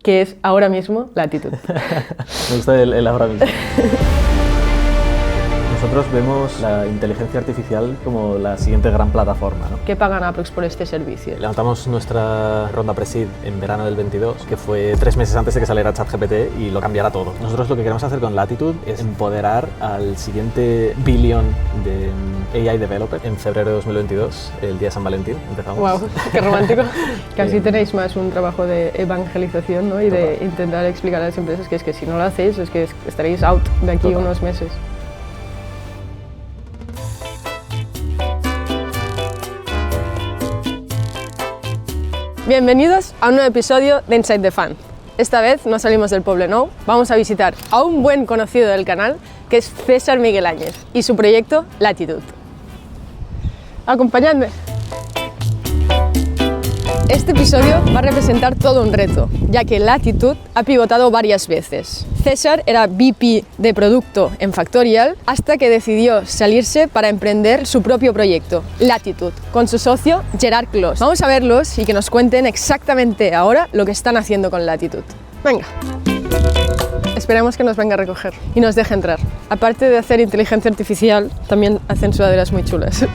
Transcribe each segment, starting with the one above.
qué es ahora mismo Latitude. Me gusta el ahora mismo. Nosotros vemos la inteligencia artificial como la siguiente gran plataforma, ¿no? ¿Qué pagan Aprox por este servicio? Levantamos nuestra ronda pre-seed en verano del 22, que fue 3 meses antes de que saliera ChatGPT y lo cambiara todo. Nosotros lo que queremos hacer con Latitude es empoderar al siguiente billón de AI developer en febrero de 2022, el día de San Valentín. Empezamos. ¡Wow! ¡Qué romántico! Casi tenéis más un trabajo de evangelización, ¿no? Y de intentar explicar a las empresas que es que si no lo hacéis es que estaréis out de aquí unos meses. Bienvenidos a un nuevo episodio de Inside the Fan. Esta vez no salimos del Poblenou, vamos a visitar a un buen conocido del canal que es César Miguel Áñez y su proyecto Latitude. Acompañadme. Este episodio va a representar todo un reto, ya que Latitude ha pivotado varias veces. César era VP de producto en Factorial hasta que decidió salirse para emprender su propio proyecto, Latitude, con su socio Gerard Clos. Vamos a verlos y que nos cuenten exactamente ahora lo que están haciendo con Latitude. Venga. Esperemos que nos venga a recoger y nos deje entrar. Aparte de hacer inteligencia artificial, también hacen sudaderas muy chulas.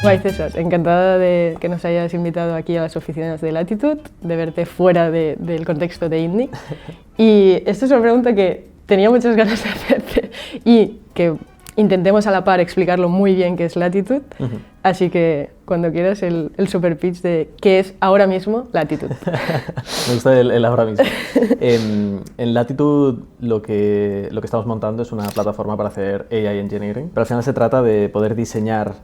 Guay, César, encantada de que nos hayas invitado aquí a las oficinas de Latitude, de verte fuera del contexto de Indie. Y esta es una pregunta que tenía muchas ganas de hacerte y que intentemos a la par explicarlo muy bien qué es Latitude. Así que cuando quieras el super pitch de qué es ahora mismo Latitude. Me gusta el ahora mismo. En Latitude lo que estamos montando es una plataforma para hacer AI Engineering, pero al final se trata de poder diseñar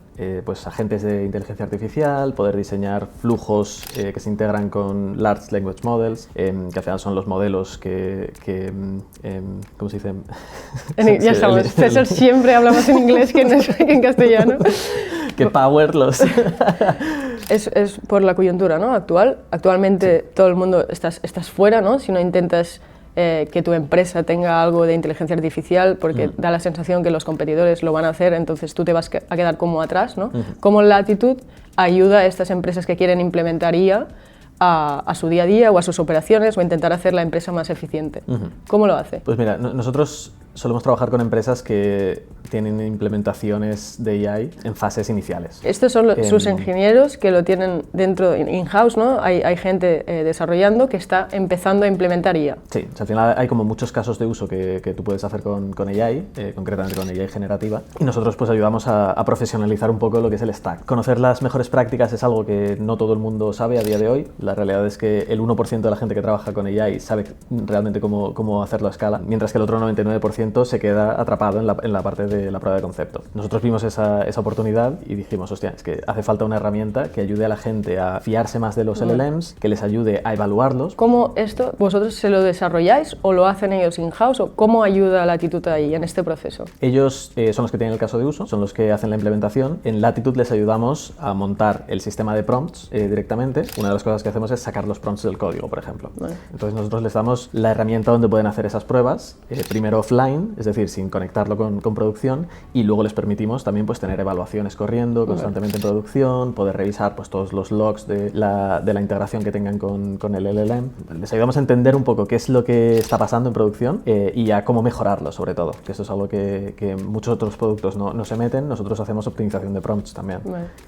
pues, agentes de inteligencia artificial, poder diseñar flujos que se integran con Large Language Models, que al final son los modelos ¿cómo se dice? Ya sabes, César siempre habla más en inglés que en castellano. Que power los... Es por la coyuntura, ¿no? Actualmente sí. Todo el mundo estás fuera, ¿no? Si no intentas que tu empresa tenga algo de inteligencia artificial, porque da la sensación que los competidores lo van a hacer, entonces tú te vas a quedar como atrás, ¿no? Cómo Latitude ayuda a estas empresas que quieren implementar IA a su día a día o a sus operaciones o intentar hacer la empresa más eficiente. ¿Cómo lo hace? Pues mira, nosotros solemos trabajar con empresas que tienen implementaciones de AI en fases iniciales. Estos son sus ingenieros que lo tienen dentro in-house, ¿no? Hay gente desarrollando que está empezando a implementar IA. Sí, o sea, al final hay como muchos casos de uso que tú puedes hacer con AI, concretamente con AI generativa, y nosotros pues ayudamos a profesionalizar un poco lo que es el stack. Conocer las mejores prácticas es algo que no todo el mundo sabe a día de hoy. La realidad es que el 1% de la gente que trabaja con AI sabe realmente cómo hacerlo a escala, mientras que el otro 99% se queda atrapado en la parte de la prueba de concepto. Nosotros vimos esa oportunidad y dijimos, hostia, es que hace falta una herramienta que ayude a la gente a fiarse más de los LLMs, que les ayude a evaluarlos. ¿Cómo esto vosotros se lo desarrolláis o lo hacen ellos in-house o cómo ayuda a Latitude ahí en este proceso? Ellos son los que tienen el caso de uso, son los que hacen la implementación. En Latitude les ayudamos a montar el sistema de prompts directamente. Una de las cosas que hacemos es sacar los prompts del código, por ejemplo. Entonces nosotros les damos la herramienta donde pueden hacer esas pruebas, primero offline, es decir, sin conectarlo con producción, y luego les permitimos también pues, tener evaluaciones corriendo constantemente en producción, poder revisar pues, todos los logs de la integración que tengan con el LLM. Les ayudamos a entender un poco qué es lo que está pasando en producción y a cómo mejorarlo, sobre todo, que esto es algo que muchos otros productos no se meten. Nosotros hacemos optimización de prompts también.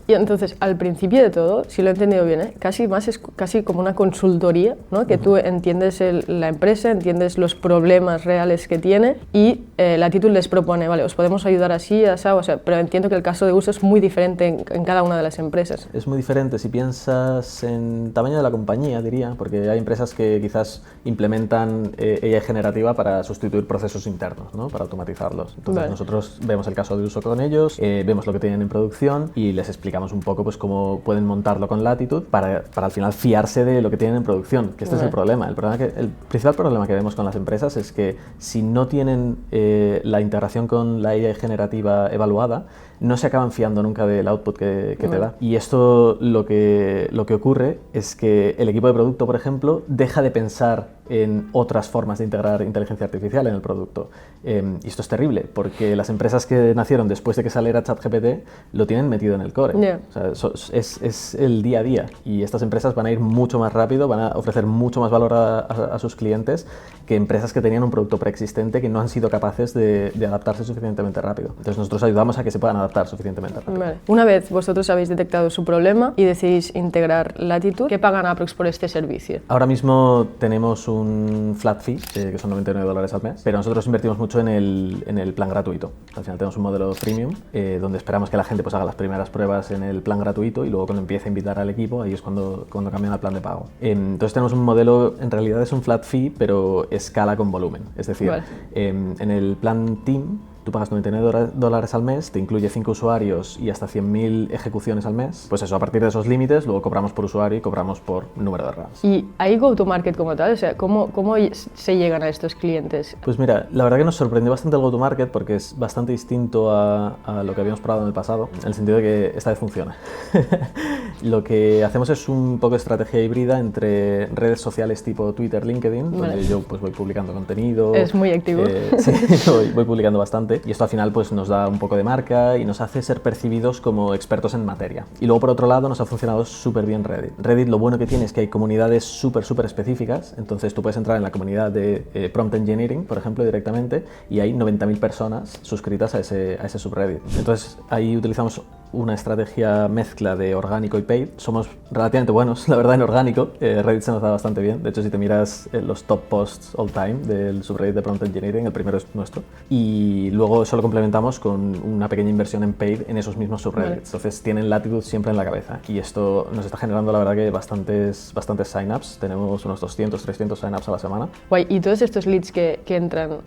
Y entonces, al principio de todo, si lo he entendido bien, es casi como una consultoría, ¿no? Que tú entiendes la empresa, entiendes los problemas reales que tiene y Latitude les propone, vale, os podemos ayudar así, así, o sea, pero entiendo que el caso de uso es muy diferente en cada una de las empresas. Es muy diferente si piensas en tamaño de la compañía, diría, porque hay empresas que quizás implementan AI generativa para sustituir procesos internos, ¿no? Para automatizarlos. Entonces nosotros vemos el caso de uso con ellos, vemos lo que tienen en producción y les explicamos un poco pues, cómo pueden montarlo con Latitude para al final fiarse de lo que tienen en producción, que este es el problema. El principal problema que vemos con las empresas es que si no tienen la integración con la AI generativa evaluada, no se acaban fiando nunca del output que te da. Y esto lo que ocurre es que el equipo de producto, por ejemplo, deja de pensar en otras formas de integrar inteligencia artificial en el producto. Y esto es terrible, porque las empresas que nacieron después de que saliera ChatGPT lo tienen metido en el core. Yeah. O sea, es el día a día, y estas empresas van a ir mucho más rápido, van a ofrecer mucho más valor a sus clientes que empresas que tenían un producto preexistente que no han sido capaces de adaptarse suficientemente rápido. Entonces nosotros ayudamos a que se puedan adaptar suficientemente rápido. Vale. Una vez vosotros habéis detectado su problema y decidís integrar Latitude, ¿qué pagan aprox por este servicio? Ahora mismo tenemos un flat fee, que son $99 al mes, pero nosotros invertimos mucho en el plan gratuito. Al final tenemos un modelo premium, donde esperamos que la gente pues haga las primeras pruebas en el plan gratuito, y luego cuando empiece a invitar al equipo, ahí es cuando cambian al plan de pago. Entonces tenemos un modelo, en realidad es un flat fee, pero escala con volumen. Es decir, vale, en el plan Team, tú pagas $99 al mes, te incluye 5 usuarios y hasta 100.000 ejecuciones al mes. Pues eso, a partir de esos límites, luego cobramos por usuario y cobramos por número de runs. ¿Y hay go-to-market como tal? O sea, ¿cómo se llegan a estos clientes? Pues mira, la verdad que nos sorprendió bastante el go-to-market, porque es bastante distinto a lo que habíamos probado en el pasado, en el sentido de que esta vez funciona. Lo que hacemos es un poco de estrategia híbrida entre redes sociales tipo Twitter, LinkedIn, Vale, donde yo pues voy publicando contenido. Es muy activo. Sí, voy publicando bastante, y esto al final pues nos da un poco de marca y nos hace ser percibidos como expertos en materia. Y luego por otro lado nos ha funcionado súper bien Reddit. Reddit, lo bueno que tiene es que hay comunidades súper específicas, entonces tú puedes entrar en la comunidad de Prompt Engineering, por ejemplo, directamente, y hay 90.000 personas suscritas a ese subreddit. Entonces ahí utilizamos una estrategia mezcla de orgánico y paid. Somos relativamente buenos, la verdad, en orgánico. Reddit se nos da bastante bien. De hecho, si te miras los top posts all time del subreddit de Prompt Engineering, el primero es nuestro. Y luego eso lo complementamos con una pequeña inversión en paid en esos mismos subreddits. Vale. Entonces tienen Latitude siempre en la cabeza. Y esto nos está generando, la verdad, que bastantes sign-ups. Tenemos unos 200, 300 sign-ups a la semana. Guay. Y todos estos leads que entran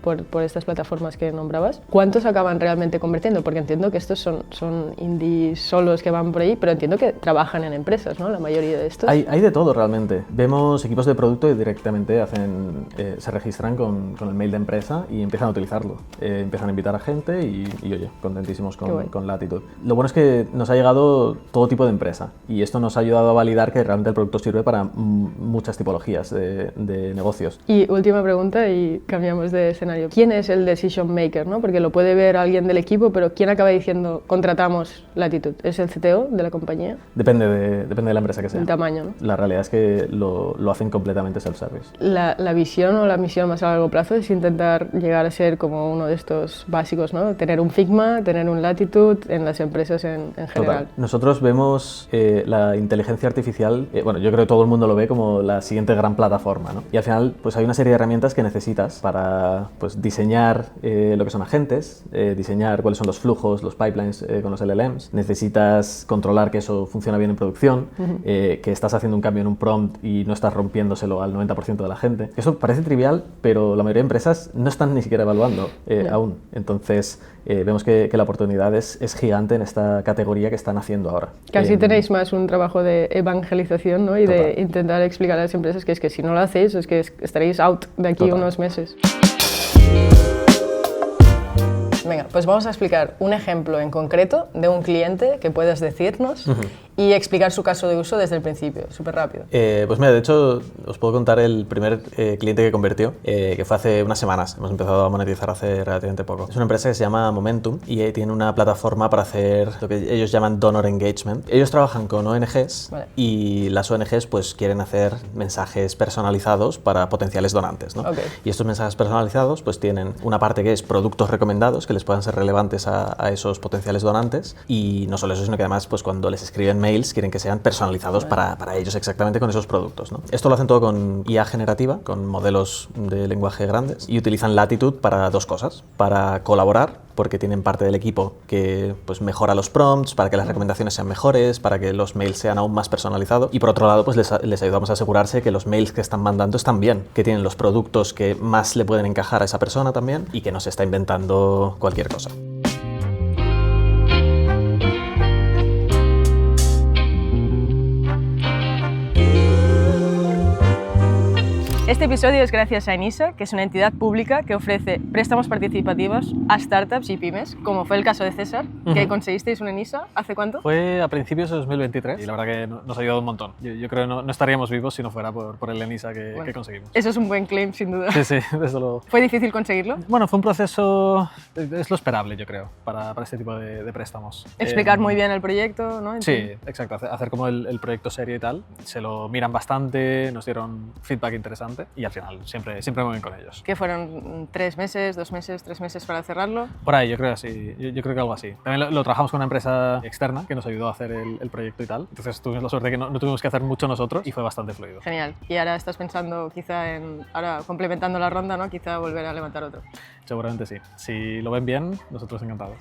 por estas plataformas que nombrabas, ¿cuántos acaban realmente convirtiendo? Porque entiendo que estos son indies solos que van por ahí, pero entiendo que trabajan en empresas, ¿no? La mayoría de estos. Hay de todo realmente. Vemos equipos de producto y directamente se registran con el mail de empresa y empiezan a utilizarlo. Empiezan a invitar a gente y oye, contentísimos con Latitude. Lo bueno es que nos ha llegado todo tipo de empresa, y esto nos ha ayudado a validar que realmente el producto sirve para muchas tipologías de negocios. Y última pregunta, y cambiamos de escenario. ¿Quién es el decision maker, ¿no? Porque lo puede ver alguien del equipo, pero ¿quién acaba diciendo contratamos Latitude? ¿Es el CTO de la compañía? Depende de la empresa que sea. El tamaño, ¿no? La realidad es que lo hacen completamente self-service. La visión o la misión más a largo plazo es intentar llegar a ser como uno de estos básicos, ¿no? Tener un Figma, tener un Latitude en las empresas en general. Total. Nosotros vemos la inteligencia artificial, bueno, yo creo que todo el mundo lo ve como la siguiente gran plataforma, ¿no? Y al final pues hay una serie de herramientas que necesitas para pues diseñar lo que son agentes, diseñar cuáles son los flujos, los pipelines con los LLMs. Necesitas controlar que eso funciona bien en producción, que estás haciendo un cambio en un prompt y no estás rompiéndoselo al 90% de la gente. Eso parece trivial, pero la mayoría de empresas no están ni siquiera evaluando aún. Entonces vemos que la oportunidad es gigante en esta categoría que están haciendo ahora. Casi tenéis más un trabajo de evangelización, ¿no? Y total, de intentar explicar a las empresas que es que si no lo hacéis es que estaréis out de aquí total, unos meses. Venga, pues vamos a explicar un ejemplo en concreto de un cliente que puedas decirnos y explicar su caso de uso desde el principio, súper rápido. Pues mira, de hecho os puedo contar el primer cliente que convirtió, que fue hace unas semanas. Hemos empezado a monetizar hace relativamente poco. Es una empresa que se llama Momentum y tiene una plataforma para hacer lo que ellos llaman donor engagement. Ellos trabajan con ONGs, vale, y las ONGs pues quieren hacer mensajes personalizados para potenciales donantes, ¿no? Okay. Y estos mensajes personalizados pues tienen una parte que es productos recomendados que les puedan ser relevantes a esos potenciales donantes, y no solo eso, sino que además pues cuando les escriben mails quieren que sean personalizados para ellos exactamente con esos productos, ¿no? Esto lo hacen todo con IA generativa, con modelos de lenguaje grandes, y utilizan Latitude para dos cosas: para colaborar, porque tienen parte del equipo que pues mejora los prompts para que las recomendaciones sean mejores, para que los mails sean aún más personalizados, y por otro lado pues les ayudamos a asegurarse que los mails que están mandando están bien, que tienen los productos que más le pueden encajar a esa persona también, y que no se está inventando cualquier cosa. Este episodio es gracias a Enisa, que es una entidad pública que ofrece préstamos participativos a startups y pymes, como fue el caso de César, que conseguisteis una Enisa. ¿Hace cuánto? Fue a principios de 2023 y la verdad que nos ha ayudado un montón. Yo creo que no estaríamos vivos si no fuera por el Enisa que conseguimos. Eso es un buen claim, sin duda. Sí, desde luego. ¿Fue difícil conseguirlo? Bueno, fue un proceso, es lo esperable, yo creo, para este tipo de préstamos. Explicar muy bien el proyecto, ¿no? Sí, exacto. Hacer como el proyecto serio y tal. Se lo miran bastante, nos dieron feedback interesante y al final siempre muy bien con ellos. ¿Qué fueron? ¿3 meses, 2 meses, 3 meses para cerrarlo? Por ahí, yo creo así. Yo creo que algo así. También lo trabajamos con una empresa externa que nos ayudó a hacer el proyecto y tal. Entonces tuvimos la suerte de que no tuvimos que hacer mucho nosotros y fue bastante fluido. Genial. Y ahora estás pensando quizá ahora complementando la ronda, ¿no? Quizá volver a levantar otro. Seguramente sí. Si lo ven bien, nosotros encantados.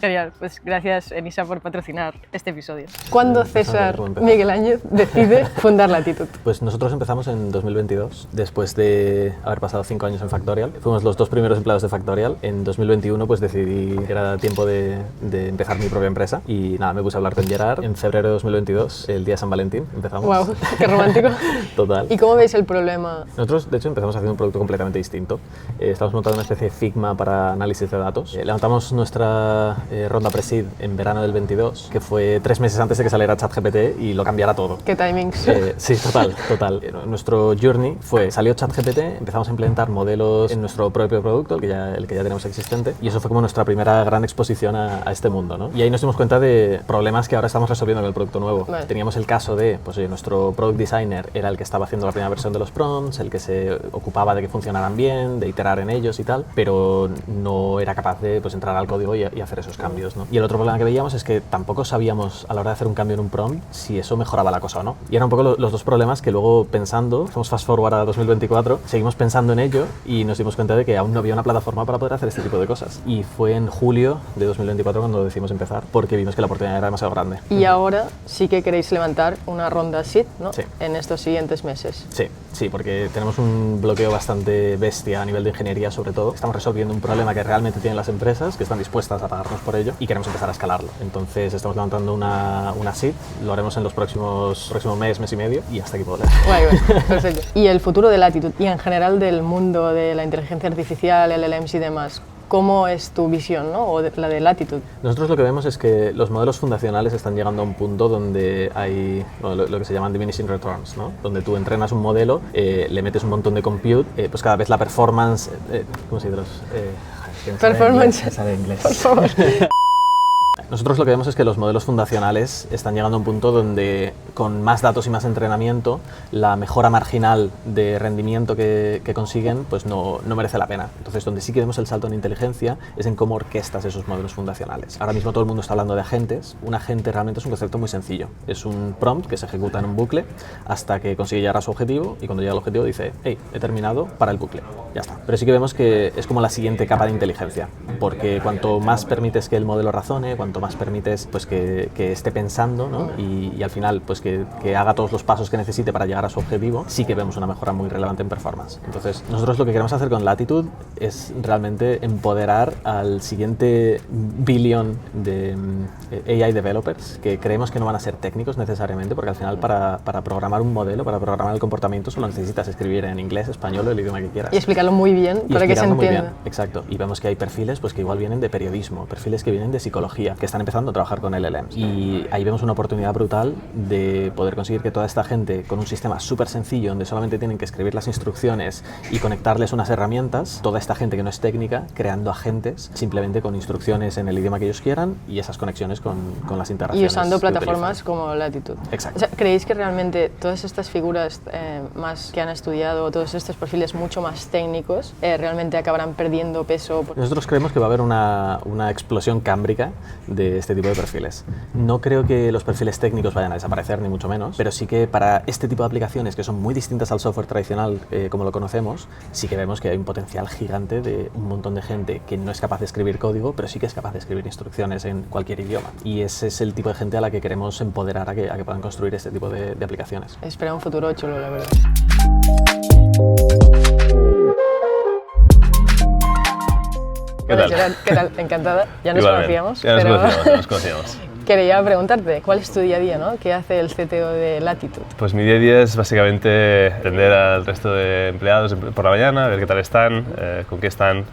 Genial. Pues gracias, Enisa, por patrocinar este episodio. ¿Cuándo César Miguel Áñez decide fundar Latitude? Pues nosotros empezamos en 2022, después de haber pasado 5 años en Factorial. Fuimos los 2 primeros empleados de Factorial. En 2021 pues decidí que era tiempo de empezar mi propia empresa y nada, me puse a hablar con Gerard. En febrero de 2022, el día de San Valentín, empezamos. ¡Wow! ¡Qué romántico! Total. ¿Y cómo veis el problema? Nosotros, de hecho, empezamos haciendo un producto completamente distinto. Estamos montando una especie de Figma para análisis de datos. Levantamos nuestra ronda pre-seed en verano del 22, que fue 3 meses antes de que saliera ChatGPT y lo cambiara todo. ¿Qué timings? Sí, total. Nuestro journey salió ChatGPT, empezamos a implementar modelos en nuestro propio producto, el que ya tenemos existente, y eso fue como nuestra primera gran exposición a este mundo, ¿no? Y ahí nos dimos cuenta de problemas que ahora estamos resolviendo con el producto nuevo. Vale. Teníamos el caso de, pues oye, nuestro product designer era el que estaba haciendo la primera versión de los prompts, el que se ocupaba de que funcionaran bien, de iterar en ellos y tal, pero no era capaz de entrar al código y hacer esos cambios, ¿no? Y el otro problema que veíamos es que tampoco sabíamos a la hora de hacer un cambio en un prompt si eso mejoraba la cosa o no. Y eran un poco los 2 problemas que luego pensando, hacemos fast forward a 2024, seguimos pensando en ello y nos dimos cuenta de que aún no había una plataforma para poder hacer este tipo de cosas. Y fue en julio de 2024 cuando decidimos empezar, porque vimos que la oportunidad era demasiado grande. Y ahora sí que queréis levantar una ronda seed, ¿no? Sí. En estos siguientes meses. Sí, porque tenemos un bloqueo bastante bestia a nivel de ingeniería, sobre todo. Estamos resolviendo un problema que realmente tienen las empresas, que están dispuestas a pagarnos por ello, y queremos empezar a escalarlo. Entonces estamos levantando una seed, lo haremos en los próximo mes y medio, y hasta aquí puedo leer. Guay, perfecto. Y el futuro de Latitude, y en general del mundo de la inteligencia artificial, LLMs y demás, ¿cómo es tu visión, ¿no? O la de Latitude? Nosotros lo que vemos es que los modelos fundacionales están llegando a un punto donde hay lo que se llaman diminishing returns, ¿no? Donde tú entrenas un modelo, le metes un montón de compute, pues cada vez la performance... ¿cómo se dice? Performance. Inglés. Por favor. Nosotros lo que vemos es que los modelos fundacionales están llegando a un punto donde con más datos y más entrenamiento la mejora marginal de rendimiento que consiguen pues no merece la pena. Entonces donde sí que vemos el salto en inteligencia es en cómo orquestas esos modelos fundacionales. Ahora mismo todo el mundo está hablando de agentes. Un agente realmente es un concepto muy sencillo. Es un prompt que se ejecuta en un bucle hasta que consigue llegar a su objetivo y cuando llega al objetivo dice hey, he terminado, para el bucle. Ya está. Pero sí que vemos que es como la siguiente capa de inteligencia, porque cuanto más permites que el modelo razone, cuanto más permites pues que esté pensando, ¿no? y al final pues que haga todos los pasos que necesite para llegar a su objetivo, sí que vemos una mejora muy relevante en performance. Entonces nosotros lo que queremos hacer con Latitude es realmente empoderar al siguiente billón de AI developers, que creemos que no van a ser técnicos necesariamente, porque al final para programar un modelo, para programar el comportamiento solo necesitas escribir en inglés, español o el idioma que quieras. Y explicarlo muy bien para que se entienda. Exacto. Y vemos que hay perfiles pues que igual vienen de periodismo, perfiles que vienen de psicología, que están empezando a trabajar con LLMs. Y ahí vemos una oportunidad brutal de poder conseguir que toda esta gente, con un sistema súper sencillo, donde solamente tienen que escribir las instrucciones y conectarles unas herramientas, toda esta gente que no es técnica, creando agentes simplemente con instrucciones en el idioma que ellos quieran y esas conexiones con las interacciones. Y usando plataformas como Latitude. Exacto. O sea, ¿creéis que realmente todas estas figuras más que han estudiado, todos estos perfiles mucho más técnicos, realmente acabarán perdiendo peso? Nosotros creemos que va a haber una explosión cámbrica de este tipo de perfiles. No creo que los perfiles técnicos vayan a desaparecer, ni mucho menos, pero sí que para este tipo de aplicaciones que son muy distintas al software tradicional como lo conocemos, sí que vemos que hay un potencial gigante de un montón de gente que no es capaz de escribir código, pero sí que es capaz de escribir instrucciones en cualquier idioma. Y ese es el tipo de gente a la que queremos empoderar a que puedan construir este tipo de aplicaciones. Espera un futuro chulo, la verdad. ¿Qué tal? Gerard, ¿qué tal? Encantada. Ya nos Igualmente. conocíamos. Ya nos conocíamos. quería preguntarte, ¿cuál es tu día a día, ¿no? ¿Qué hace el CTO de Latitude? Pues mi día a día es básicamente atender al resto de empleados por la mañana, ver qué tal están, con qué están,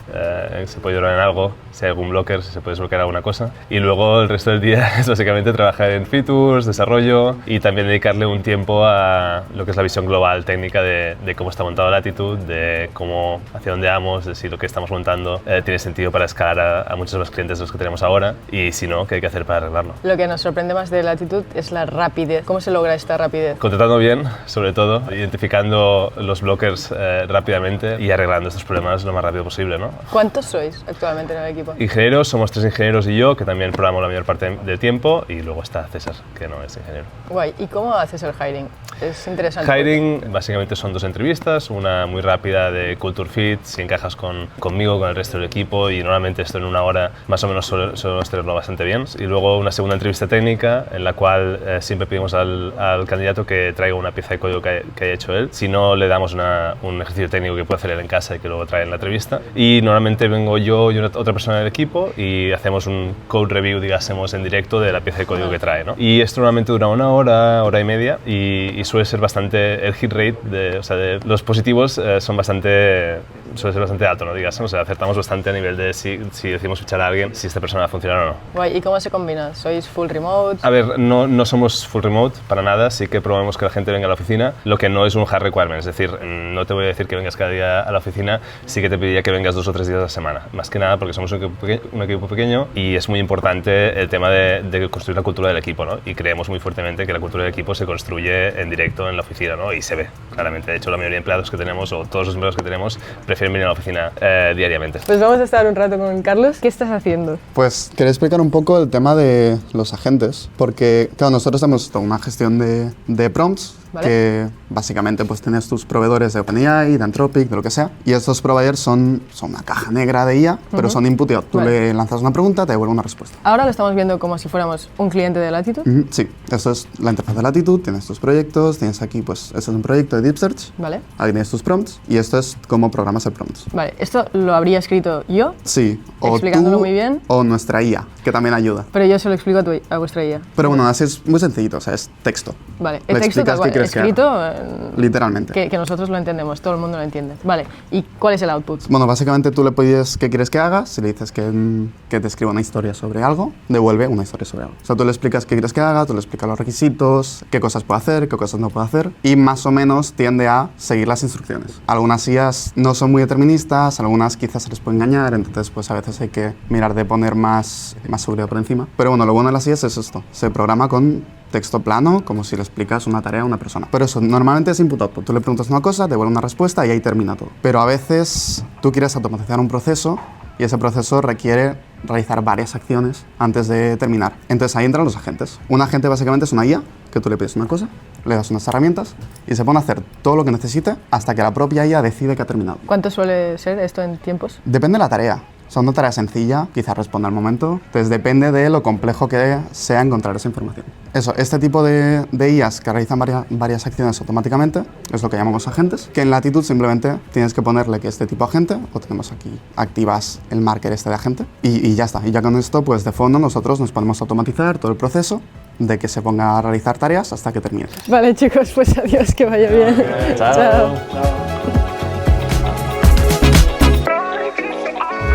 si se puede ayudar en algo, si hay algún blocker, si se puede desbloquear alguna cosa. Y luego el resto del día es básicamente trabajar en features, desarrollo y también dedicarle un tiempo a lo que es la visión global técnica de cómo está montado Latitude, de cómo, hacia dónde vamos, de si lo que estamos montando tiene sentido para escalar a muchos de los clientes de los que tenemos ahora y si no, qué hay que hacer para arreglarlo. Lo que nos sorprende más de Latitude es la rapidez. ¿Cómo se logra esta rapidez? Contratando bien, sobre todo, identificando los blockers rápidamente y arreglando estos problemas lo más rápido posible, ¿no? ¿Cuántos sois actualmente en el equipo? Ingenieros, somos 3 ingenieros y yo, que también programo la mayor parte del tiempo, y luego está César, que no es ingeniero. Guay. ¿Y cómo haces el hiring? Es interesante. Hiring, básicamente son 2 entrevistas, una muy rápida de culture fit, si encajas conmigo, con el resto del equipo, y normalmente esto en 1 hora más o menos solemos tenerlo bastante bien. Y luego una segunda entrevista técnica, en la cual siempre pedimos al candidato que traiga una pieza de código que haya hecho él. Si no, le damos un ejercicio técnico que puede hacer él en casa y que luego trae en la entrevista. Y normalmente vengo yo y otra persona del equipo y hacemos un code review, digásemos, en directo de la pieza de código que trae, ¿no? Y esto normalmente dura 1 hora, hora y media, y suele ser bastante, el hit rate, de los positivos suele ser bastante alto, ¿no? Digásemos, o sea, acertamos bastante a nivel de si decimos fichar a alguien, si esta persona va a funcionar o no. Guay. ¿Y cómo se combina? ¿Sois full remote? A ver, no somos full remote para nada, sí que probamos que la gente venga a la oficina, lo que no es un hard requirement, es decir, no te voy a decir que vengas cada día a la oficina, sí que te pediría que vengas 2 o 3 días a la semana, más que nada porque somos un equipo pequeño y es muy importante el tema de construir la cultura del equipo, ¿no? Y creemos muy fuertemente que la cultura del equipo se construye en directo en la oficina, ¿no? Y se ve claramente. De hecho, la mayoría de empleados que tenemos, o todos los empleados que tenemos, prefieren venir a la oficina diariamente. Pues vamos a estar un rato con Carlos. ¿Qué estás haciendo? Pues quería explicar un poco el tema de los agentes, porque claro, nosotros tenemos toda una gestión de prompts, ¿vale? Que básicamente pues tienes tus proveedores de OpenAI, de Anthropic, de lo que sea, y estos providers son una caja negra de IA, pero son input y output. Tú le lanzas una pregunta, te devuelve una respuesta. Ahora lo estamos viendo como si fuéramos un cliente de Latitude. Sí, esto es la interfaz de Latitude, tienes tus proyectos, tienes aquí, pues, este es un proyecto de Deep Search, ¿vale? Ahí tienes tus prompts, y esto es cómo programas el prompt. Vale, ¿esto lo habría escrito yo? Sí, o explicándolo tú, muy bien, o nuestra IA, que también ayuda. Pero yo se lo explico a vuestra IA. Pero bueno, así es muy sencillito, o sea, es texto. Vale, Le el texto explicas qué quieres que haga. escrito, literalmente. Que nosotros lo entendemos, todo el mundo lo entiende. Vale, ¿y cuál es el output? Bueno, básicamente tú le pides qué quieres que haga, si le dices que te escriba una historia sobre algo, devuelve una historia sobre algo. O sea, tú le explicas qué quieres que haga, tú le explicas los requisitos, qué cosas puede hacer, qué cosas no puede hacer, y más o menos tiende a seguir las instrucciones. Algunas IAs no son muy deterministas, algunas quizás se les puede engañar, entonces pues a veces hay que mirar de poner más seguridad por encima. Pero bueno, lo bueno de las IAs es esto, se programa con texto plano, como si le explicas una tarea a una persona. Pero eso, normalmente es input-output. Tú le preguntas una cosa, devuelve una respuesta y ahí termina todo. Pero a veces tú quieres automatizar un proceso y ese proceso requiere realizar varias acciones antes de terminar. Entonces ahí entran los agentes. Un agente básicamente es una IA, que tú le pides una cosa, le das unas herramientas y se pone a hacer todo lo que necesite hasta que la propia IA decide que ha terminado. ¿Cuánto suele ser esto en tiempos? Depende de la tarea. O sea, una tarea sencilla, quizás responda al momento. Entonces depende de lo complejo que sea encontrar esa información. Eso, este tipo de IAs que realizan varias acciones automáticamente es lo que llamamos agentes, que en Latitude simplemente tienes que ponerle que este tipo de agente, o tenemos aquí, activas el marker este de agente, y ya está. Y ya con esto, pues de fondo nosotros nos podemos automatizar todo el proceso de que se ponga a realizar tareas hasta que termine. Vale, chicos, pues adiós, que vaya bien. Chao. Chao.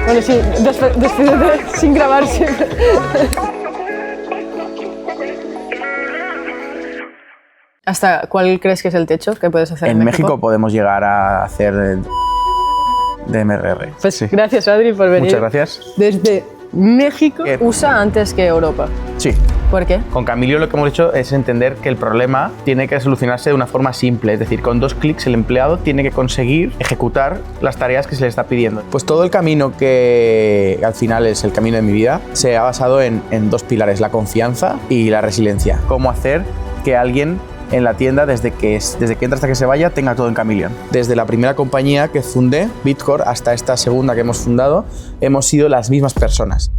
Bueno, sí, despídete sin grabar siempre. ¿Hasta cuál crees que es el techo que puedes hacer en México podemos llegar a hacer DMRR. Pues sí. Gracias, Adri, por venir. Muchas gracias. Desde México, USA antes que Europa. Sí. ¿Por qué? Con Camilio lo que hemos hecho es entender que el problema tiene que solucionarse de una forma simple, es decir, con 2 clics el empleado tiene que conseguir ejecutar las tareas que se le está pidiendo. Pues todo el camino que al final es el camino de mi vida se ha basado en 2 pilares, la confianza y la resiliencia. Cómo hacer que alguien en la tienda, desde que entra hasta que se vaya, tenga todo en Chameleon. Desde la primera compañía que fundé, Bitcore, hasta esta segunda que hemos fundado, hemos sido las mismas personas.